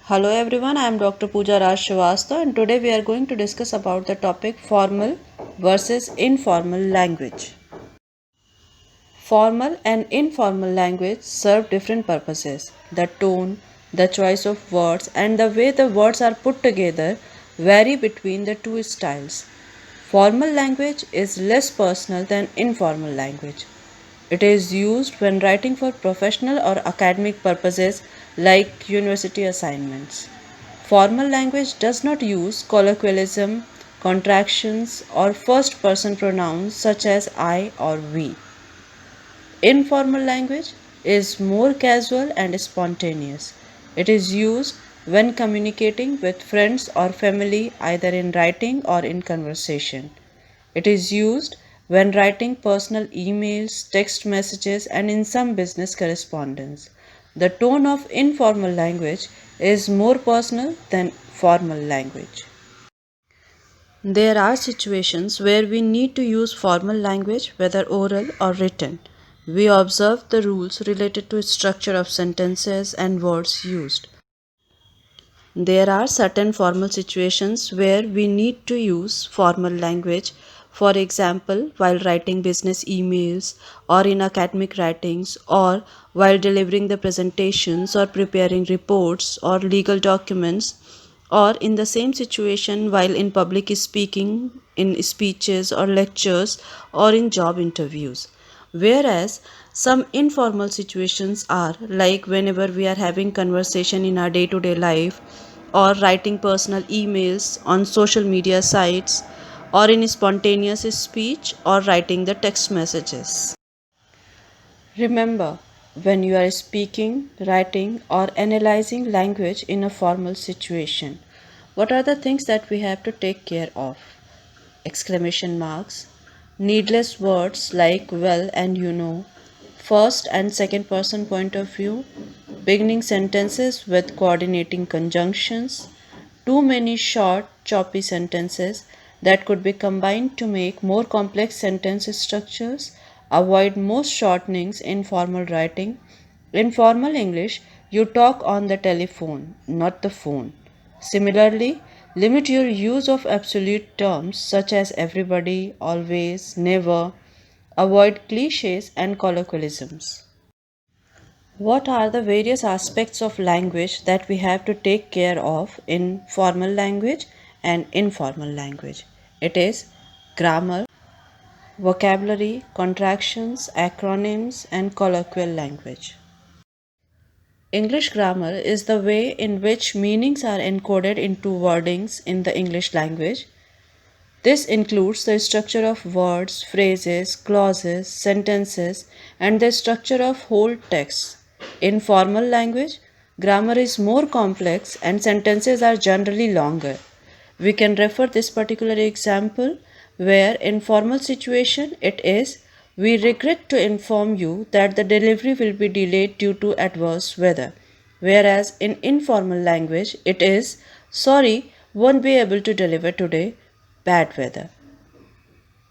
Hello everyone, I am Dr. Pooja Raj Srivastava and today we are going to discuss about the topic formal versus informal language. Formal and informal language serve different purposes. The tone, the choice of words and the way the words are put together vary between the two styles. Formal language is less personal than informal language. It is used when writing for professional or academic purposes like university assignments. Formal language does not use colloquialism, contractions, or first person pronouns such as I or we. Informal language is more casual and spontaneous. It is used when communicating with friends or family either in writing or in conversation. It is used when writing personal emails, text messages, and in some business correspondence. The tone of informal language is more personal than formal language. There are situations where we need to use formal language, whether oral or written. We observe the rules related to structure of sentences and words used. There are certain formal situations where we need to use formal language, for example, while writing business emails, or in academic writings, or while delivering the presentations, or preparing reports, or legal documents, or in the same situation while in public speaking, in speeches or lectures, or in job interviews. Whereas some informal situations are like whenever we are having conversation in our day to day life or writing personal emails on social media sites or in spontaneous speech or writing the text messages. Remember, when you are speaking, writing, or analyzing language in a formal situation, what are the things that we have to take care of? Exclamation marks, needless words like well and you know, first and second person point of view, beginning sentences with coordinating conjunctions, too many short, choppy sentences that could be combined to make more complex sentence structures, avoid most shortenings in formal writing. In formal English, you talk on the telephone, not the phone. Similarly, limit your use of absolute terms such as everybody, always, never. Avoid cliches and colloquialisms. What are the various aspects of language that we have to take care of in formal language and informal language? It is grammar, vocabulary, contractions, acronyms, and colloquial language. English grammar is the way in which meanings are encoded into wordings in the English language. This includes the structure of words, phrases, clauses, sentences, and the structure of whole texts. In formal language, grammar is more complex and sentences are generally longer. We can refer this particular example where in formal situation it is we regret to inform you that the delivery will be delayed due to adverse weather, whereas in informal language it is sorry won't be able to deliver today, bad weather.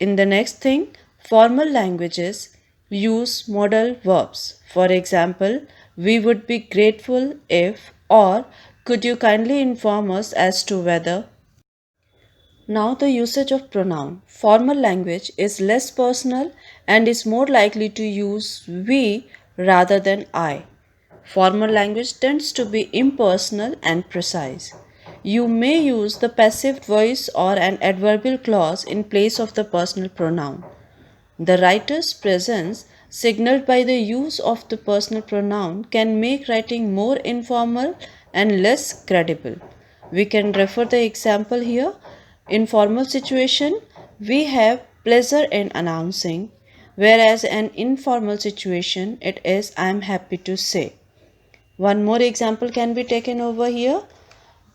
In the next thing, formal languages use modal verbs. For example, we would be grateful if, or could you kindly inform us as to whether. Now, the usage of pronoun. Formal language is less personal and is more likely to use we rather than I. Formal language tends to be impersonal and precise. You may use the passive voice or an adverbial clause in place of the personal pronoun. The writer's presence, signaled by the use of the personal pronoun, can make writing more informal and less credible. We can refer the example here. In formal situation, we have pleasure in announcing, whereas an informal situation it is I am happy to say. One more example can be taken over here.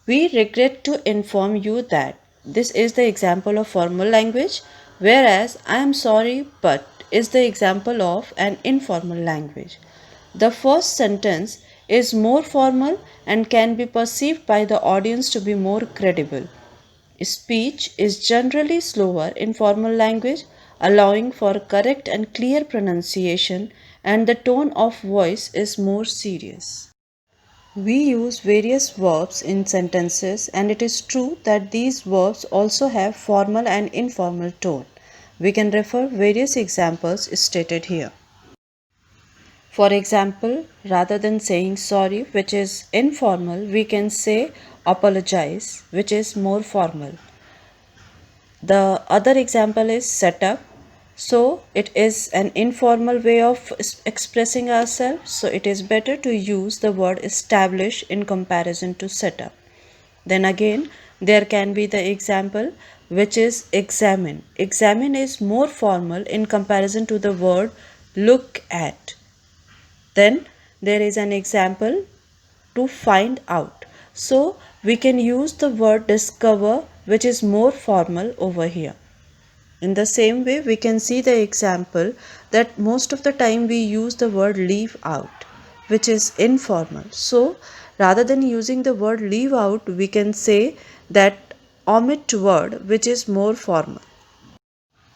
We regret to inform you that. This is the example of formal language, whereas I am sorry but is the example of an informal language. The first sentence is more formal and can be perceived by the audience to be more credible. Speech is generally slower in formal language, allowing for correct and clear pronunciation, and the tone of voice is more serious. We use various verbs in sentences, and it is true that these verbs also have formal and informal tone. We can refer various examples stated here. For example, rather than saying sorry, which is informal, we can say apologize, which is more formal. The other example is set up. So it is an informal way of expressing ourselves. So it is better to use the word establish in comparison to set up. Then again, there can be the example which is examine. Examine is more formal in comparison to the word look at. Then there is an example to find out. So we can use the word discover, which is more formal over here. In the same way, we can see the example that most of the time we use the word leave out, which is informal. So rather than using the word leave out, we can say that omit word, which is more formal.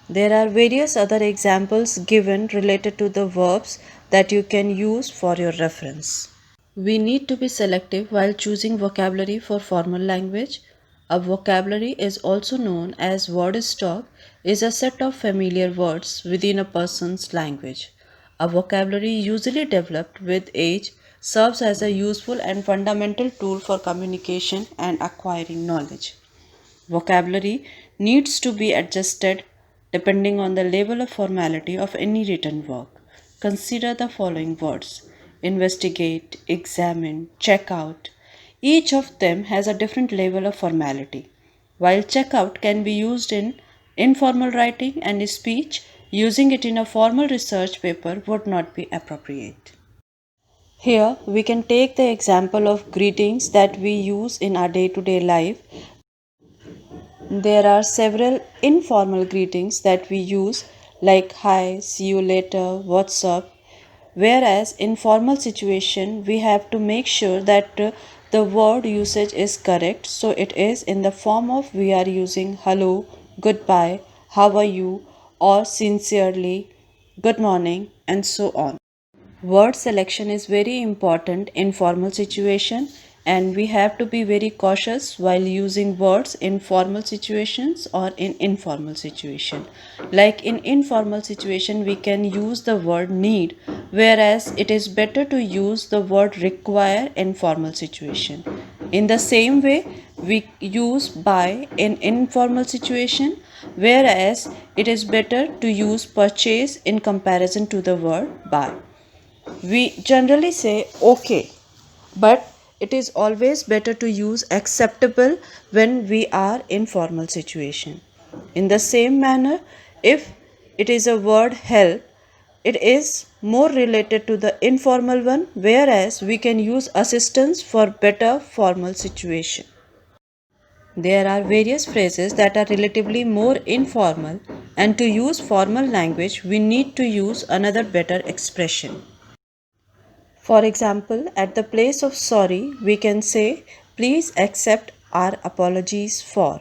There are various other examples given related to the verbs that you can use for your reference. We need to be selective while choosing vocabulary for formal language. A vocabulary is also known as word stock, is a set of familiar words within a person's language. A vocabulary usually developed with age serves as a useful and fundamental tool for communication and acquiring knowledge. Vocabulary needs to be adjusted depending on the level of formality of any written work. Consider the following words: investigate, examine, check out. Each of them has a different level of formality. While check out can be used in informal writing and speech, using it in a formal research paper would not be appropriate. Here we can take the example of greetings that we use in our day to day life. There are several informal greetings that we use like hi, see you later, what's up. Whereas in formal situation we have to make sure that the word usage is correct. So it is in the form of we are using hello, goodbye, how are you, or sincerely, good morning, and so on. Word selection is very important in formal situation, and we have to be very cautious while using words in formal situations or in informal situation. Like in informal situation we can use the word need, whereas it is better to use the word require in formal situation. In the same way we use buy in informal situation, whereas it is better to use purchase in comparison to the word buy. We generally say okay, but it is always better to use acceptable when we are in formal situation. In the same manner, if it is a word help, it is more related to the informal one, whereas we can use assistance for better formal situation. There are various phrases that are relatively more informal, and to use formal language we need to use another better expression. For example, at the place of sorry, we can say, please accept our apologies for.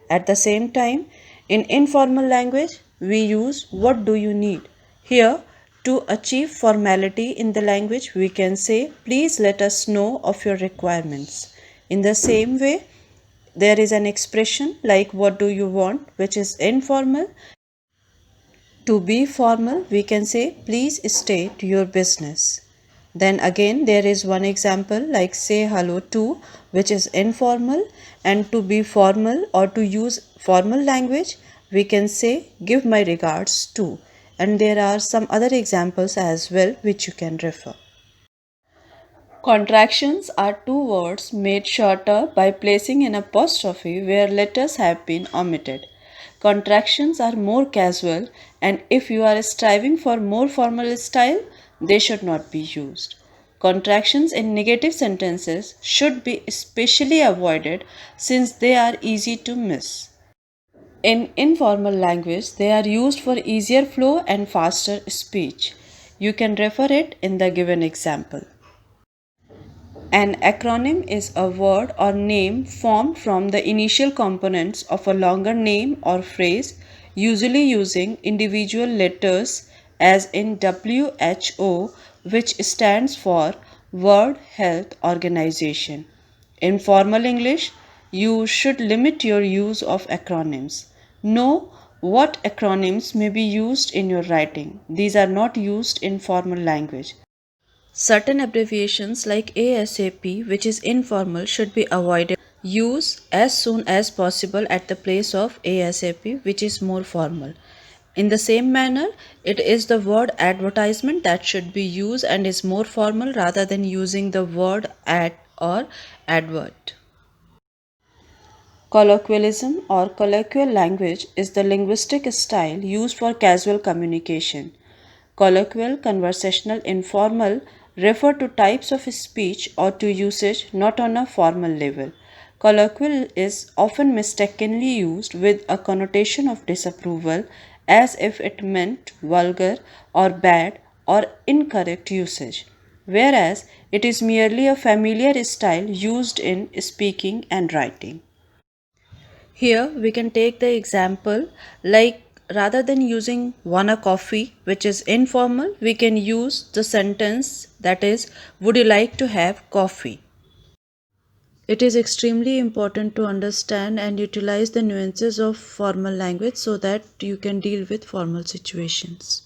At the same time, in informal language, we use what do you need. Here, to achieve formality in the language, we can say, please let us know of your requirements. In the same way, there is an expression like what do you want, which is informal. To be formal, we can say, please state your business. Then again, there is one example like say hello to, which is informal, and to be formal or to use formal language, we can say, give my regards to. And there are some other examples as well which you can refer. Contractions are two words made shorter by placing an apostrophe where letters have been omitted. Contractions are more casual, and if you are striving for more formal style, they should not be used. Contractions in negative sentences should be especially avoided since they are easy to miss. In informal language, they are used for easier flow and faster speech. You can refer it in the given example. An acronym is a word or name formed from the initial components of a longer name or phrase, usually using individual letters, as in WHO, which stands for World Health Organization. In formal English, you should limit your use of acronyms. Know what acronyms may be used in your writing. These are not used in formal language. Certain abbreviations like ASAP, which is informal, should be avoided. Use as soon as possible at the place of ASAP, which is more formal. In the same manner, it is the word advertisement that should be used and is more formal rather than using the word ad or advert. Colloquialism or colloquial language is the linguistic style used for casual communication. Colloquial, conversational, informal refer to types of speech or to usage not on a formal level. Colloquial is often mistakenly used with a connotation of disapproval as if it meant vulgar or bad or incorrect usage, whereas it is merely a familiar style used in speaking and writing. Here we can take the example like rather than using wanna coffee, which is informal, we can use the sentence that is, would you like to have coffee? It is extremely important to understand and utilize the nuances of formal language so that you can deal with formal situations.